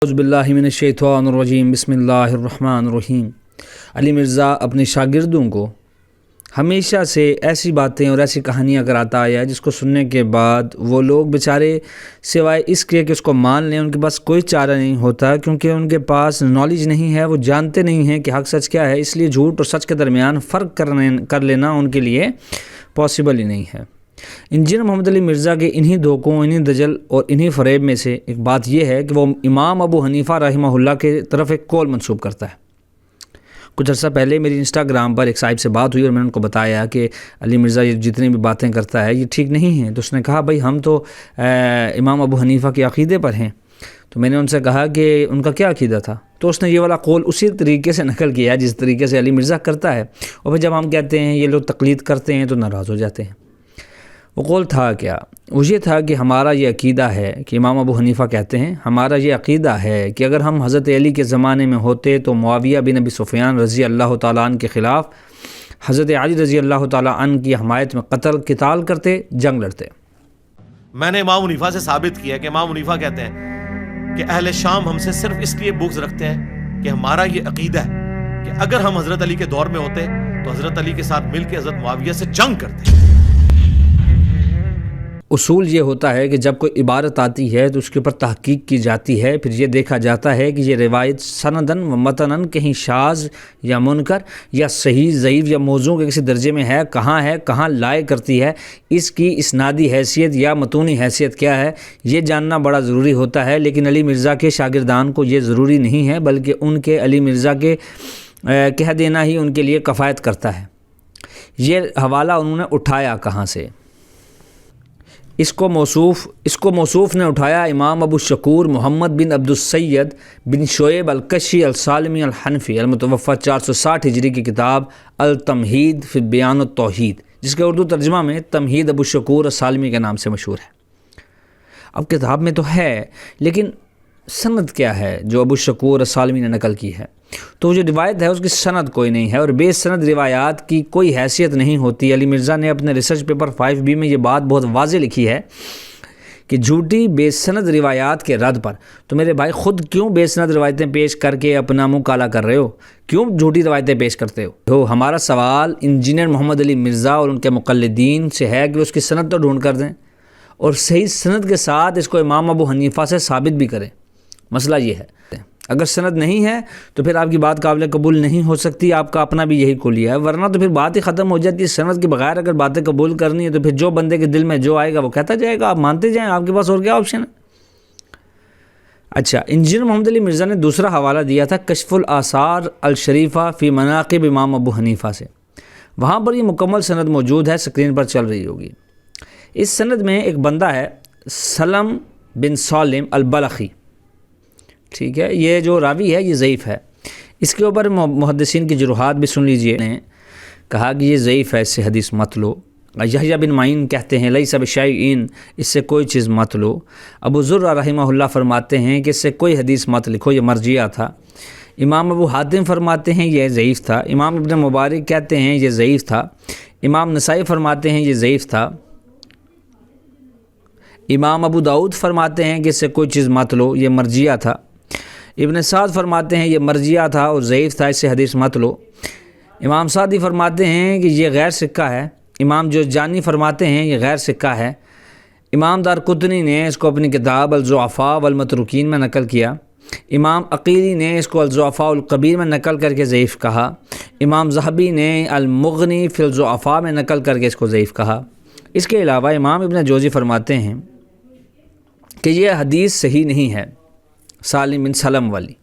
اعوذ باللہ من الشیطان الرجیم بسم اللہ الرحمن الرحیم۔ علی مرزا اپنے شاگردوں کو ہمیشہ سے ایسی باتیں اور ایسی کہانیاں کراتا آیا ہے جس کو سننے کے بعد وہ لوگ بیچارے سوائے اس کے کہ اس کو مان لیں ان کے پاس کوئی چارہ نہیں ہوتا، کیونکہ ان کے پاس نالج نہیں ہے، وہ جانتے نہیں ہیں کہ حق سچ کیا ہے، اس لیے جھوٹ اور سچ کے درمیان فرق کر لینا ان کے لیے پاسبل ہی نہیں ہے۔ انجینئر محمد علی مرزا کے انہی دھوکوں، انہی دجل اور انہی فریب میں سے ایک بات یہ ہے کہ وہ امام ابو حنیفہ رحمہ اللہ کے طرف ایک قول منسوب کرتا ہے۔ کچھ عرصہ پہلے میری انسٹاگرام پر ایک صاحب سے بات ہوئی اور میں نے ان کو بتایا کہ علی مرزا یہ جتنی بھی باتیں کرتا ہے یہ ٹھیک نہیں ہیں، تو اس نے کہا بھائی ہم تو امام ابو حنیفہ کے عقیدے پر ہیں۔ تو میں نے ان سے کہا کہ ان کا کیا عقیدہ تھا، تو اس نے یہ والا قول اسی طریقے سے نقل کیا جس طریقے سے علی مرزا کرتا ہے، اور پھر جب ہم کہتے ہیں یہ لوگ تقلید کرتے ہیں تو ناراض ہو جاتے ہیں۔ وہ قول تھا کیا؟ وہ یہ تھا کہ ہمارا یہ عقیدہ ہے کہ امام ابو حنیفہ کہتے ہیں، ہمارا یہ عقیدہ ہے کہ اگر ہم حضرت علی کے زمانے میں ہوتے تو معاویہ بن ابی سفیان رضی اللہ تعالیٰ عنہ کے خلاف حضرت علی رضی اللہ تعالیٰ عنہ کی حمایت میں قتال کرتے، جنگ لڑتے۔ میں نے امام حنیفہ سے ثابت کیا کہ امام حنیفہ کہتے ہیں کہ اہل شام ہم سے صرف اس لیے بغض رکھتے ہیں کہ ہمارا یہ عقیدہ ہے کہ اگر ہم حضرت علی کے دور میں ہوتے تو حضرت علی کے ساتھ مل کے حضرت معاویہ سے جنگ کرتے۔ اصول یہ ہوتا ہے کہ جب کوئی عبارت آتی ہے تو اس کے اوپر تحقیق کی جاتی ہے، پھر یہ دیکھا جاتا ہے کہ یہ روایت سندن و متنن کہیں شاذ یا منکر یا صحیح ضعیف یا موضوع کے کسی درجے میں ہے، کہاں لائے کرتی ہے، اس کی اسنادی حیثیت یا متونی حیثیت کیا ہے، یہ جاننا بڑا ضروری ہوتا ہے۔ لیکن علی مرزا کے شاگردان کو یہ ضروری نہیں ہے، بلکہ ان کے علی مرزا کے کہہ دینا ہی ان کے لیے کفایت کرتا ہے۔ یہ حوالہ انہوں نے اٹھایا کہاں سے؟ اس کو موصوف نے اٹھایا امام ابو شکور محمد بن عبد السید بن شعیب الکشی السالمی الحنفی المتوفى 460 ہجری کی کتاب التمہید فی بیان التوحید، جس کے اردو ترجمہ میں تمہید ابو شکور السالمی کے نام سے مشہور ہے۔ اب کتاب میں تو ہے، لیکن سند کیا ہے جو ابو شکور السالمی نے نقل کی ہے؟ تو جو روایت ہے اس کی سند کوئی نہیں ہے، اور بے سند روایات کی کوئی حیثیت نہیں ہوتی۔ علی مرزا نے اپنے ریسرچ پیپر 5B میں یہ بات بہت واضح لکھی ہے کہ جھوٹی بے سند روایات کے رد پر، تو میرے بھائی خود کیوں بے سند روایتیں پیش کر کے اپنا منہ کالا کر رہے ہو؟ کیوں جھوٹی روایتیں پیش کرتے ہو؟ ہمارا سوال انجینئر محمد علی مرزا اور ان کے مقلدین سے ہے کہ اس کی سند تو ڈھونڈ کر دیں، اور صحیح سند کے ساتھ اس کو امام ابو حنیفہ سے ثابت بھی کریں۔ مسئلہ یہ ہے، اگر سند نہیں ہے تو پھر آپ کی بات قابل قبول نہیں ہو سکتی، آپ کا اپنا بھی یہی کلیہ ہے، ورنہ تو پھر بات ہی ختم ہو جاتی ہے۔ سند کے بغیر اگر باتیں قبول کرنی ہے تو پھر جو بندے کے دل میں جو آئے گا وہ کہتا جائے گا، آپ مانتے جائیں، آپ کے پاس اور کیا آپشن ہے؟ اچھا، انجینئر محمد علی مرزا نے دوسرا حوالہ دیا تھا کشف الآثار الشریفہ فی مناقب امام ابو حنیفہ سے، وہاں پر یہ مکمل سند موجود ہے، اسکرین پر چل رہی ہوگی۔ اس سند میں ایک بندہ ہے سلم بن سالم البلخی، ٹھیک ہے، یہ جو راوی ہے یہ ضعیف ہے۔ اس کے اوپر محدثین کی جروحات بھی سن لیجئے، نے کہا کہ یہ ضعیف ہے، اس سے حدیث مت لو۔ یحییٰ بن معین کہتے ہیں لیس بشیء، اس سے کوئی چیز مت لو۔ ابو زرع رحمہ اللہ فرماتے ہیں کہ اس سے کوئی حدیث مت لکھو، یہ مرجیہ تھا۔ امام ابو حاتم فرماتے ہیں یہ ضعیف تھا۔ امام ابن مبارک کہتے ہیں یہ ضعیف تھا۔ امام نسائی فرماتے ہیں یہ ضعیف تھا۔ امام ابو داؤد فرماتے ہیں کہ اس سے کوئی چیز مت لو، یہ مرجیہ تھا۔ ابن سعد فرماتے ہیں یہ مرجیہ تھا اور ضعیف تھا، اس سے حدیث مت لو۔ امام سعدی فرماتے ہیں کہ یہ غیر سکہ ہے۔ امام جوزجانی فرماتے ہیں یہ غیر سکہ ہے۔ امام دارقطنی نے اس کو اپنی کتاب الضعفاء والمتروکین میں نقل کیا۔ امام عقیلی نے اس کو الضعفاء الکبیر میں نقل کر کے ضعیف کہا۔ امام ذہبی نے المغنی فی الضعفاء میں نقل کر کے اس کو ضعیف کہا۔ اس کے علاوہ امام ابن جوزی فرماتے ہیں کہ یہ حدیث صحیح نہیں ہے، سالم بن سلم والی،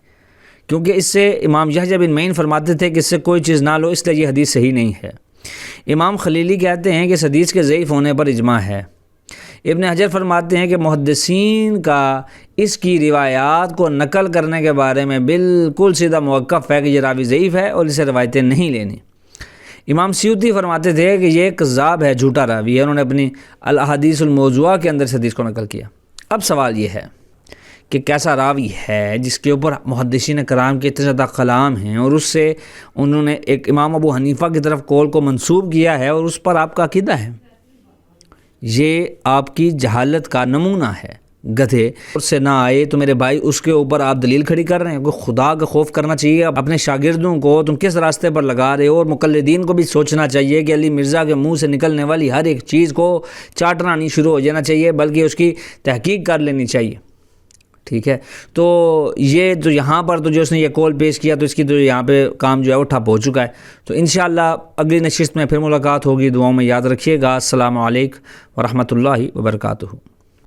کیونکہ اس سے امام یحییٰ بن معین فرماتے تھے کہ اس سے کوئی چیز نہ لو، اس لیے یہ حدیث صحیح نہیں ہے۔ امام خلیلی کہتے ہیں کہ اس حدیث کے ضعیف ہونے پر اجماع ہے۔ ابن حجر فرماتے ہیں کہ محدثین کا اس کی روایات کو نقل کرنے کے بارے میں بالکل سیدھا موقف ہے کہ یہ راوی ضعیف ہے اور اسے روایتیں نہیں لینی۔ امام سیوطی فرماتے تھے کہ یہ کذاب ہے، جھوٹا راوی ہے، انہوں نے اپنی الاحادیث الموضوعہ کے اندر سے حدیث کو نقل کیا۔ اب سوال یہ ہے کہ کیسا راوی ہے جس کے اوپر محدثین کرام کے اتنے زیادہ کلام ہیں، اور اس سے انہوں نے ایک امام ابو حنیفہ کی طرف قول کو منسوب کیا ہے اور اس پر آپ کا عقیدہ ہے؟ یہ آپ کی جہالت کا نمونہ ہے، گدھے سے نہ آئے تو میرے بھائی اس کے اوپر آپ دلیل کھڑی کر رہے ہیں کہ خدا کا خوف کرنا چاہیے اپنے شاگردوں کو، تم کس راستے پر لگا رہے ہو، اور مقلدین کو بھی سوچنا چاہیے کہ علی مرزا کے منہ سے نکلنے والی ہر ایک چیز کو چاٹنا نہیں شروع ہو جانا چاہیے بلکہ اس کی تحقیق کر لینی چاہیے. ٹھیک ہے، تو یہ جو یہاں پر تو جو اس نے یہ کال پیش کیا تو اس کی تو یہاں پہ کام جو ہے وہ ٹھپ ہو چکا ہے. تو انشاءاللہ اگلی نشست میں پھر ملاقات ہوگی. دعاؤں میں یاد رکھیے گا. السلام علیکم ورحمۃ اللہ وبرکاتہ.